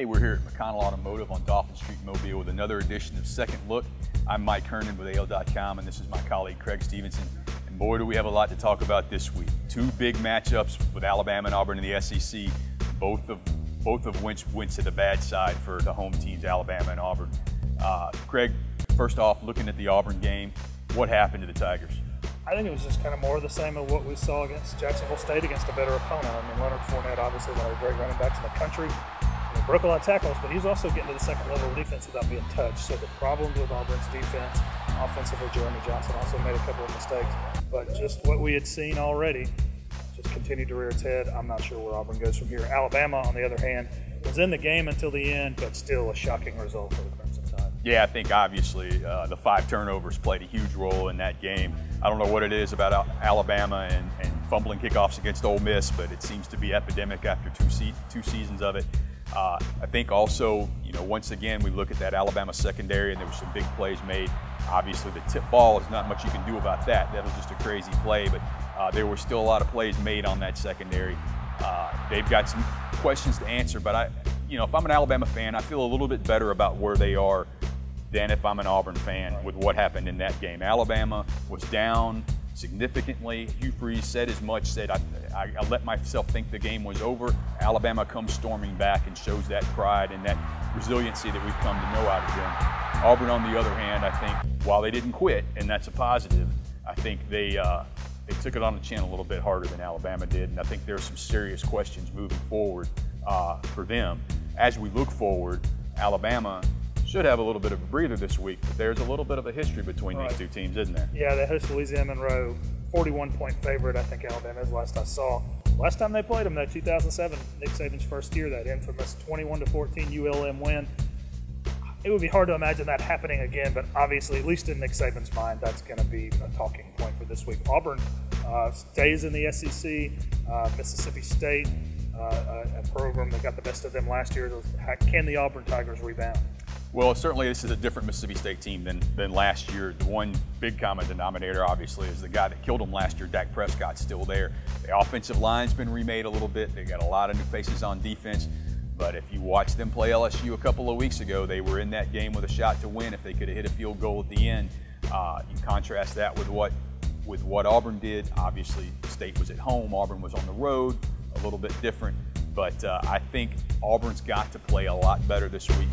Hey, we're here at McConnell Automotive on Dolphin Street, Mobile with another edition of Second Look. I'm Mike Herndon with AL.com, and this is my colleague Creg Stephenson. And boy, do we have a lot to talk about this week. Two big matchups with Alabama and Auburn in the SEC, both of which went to the bad side for the home teams, Alabama and Auburn. Creg, first off, looking at the Auburn game, what happened to the Tigers? I think it was just kind of more of the same of what we saw against Jacksonville State against a better opponent. I mean, Leonard Fournette, obviously one of the great running backs in the country. He broke a lot of tackles, but he's also getting to the second level of defense without being touched. So the problems with Auburn's defense, offensively, Jeremy Johnson also made a couple of mistakes. But just what we had seen already just continued to rear its head. I'm not sure where Auburn goes from here. Alabama, on the other hand, was in the game until the end, but still a shocking result for the Crimson Tide. Yeah, I think obviously the 5 turnovers played a huge role in that game. I don't know what it is about Alabama and fumbling kickoffs against Ole Miss, but it seems to be epidemic after two seasons of it. I think also, once again, we look at that Alabama secondary and there were some big plays made. Obviously, the tip ball is not much you can do about that. That was just a crazy play, but there were still a lot of plays made on that secondary. They've got some questions to answer, but if I'm an Alabama fan, I feel a little bit better about where they are than if I'm an Auburn fan with what happened in that game. Alabama was down significantly. Hugh Freeze said as much, said I let myself think the game was over. Alabama comes storming back and shows that pride and that resiliency that we've come to know out of them. Auburn, on the other hand, I think while they didn't quit, and that's a positive, I think they took it on the chin a little bit harder than Alabama did, and I think there are some serious questions moving forward for them. As we look forward, Alabama should have a little bit of a breather this week, but there's a little bit of a history between these two teams, isn't there? Yeah, they host Louisiana Monroe, 41-point favorite, I think Alabama is last I saw. Last time they played them, though, 2007, Nick Saban's first year, that infamous 21-14 ULM win. It would be hard to imagine that happening again, but obviously, at least in Nick Saban's mind, that's going to be a talking point for this week. Auburn stays in the SEC. Mississippi State, a program that got the best of them last year. Can the Auburn Tigers rebound? Well, certainly this is a different Mississippi State team than last year. The one big common denominator, obviously, is the guy that killed them last year, Dak Prescott's still there. The offensive line's been remade a little bit. They got a lot of new faces on defense. But if you watch them play LSU a couple of weeks ago, they were in that game with a shot to win if they could have hit a field goal at the end. You contrast that with what Auburn did. Obviously, State was at home. Auburn was on the road, a little bit different. But I think Auburn's got to play a lot better this week.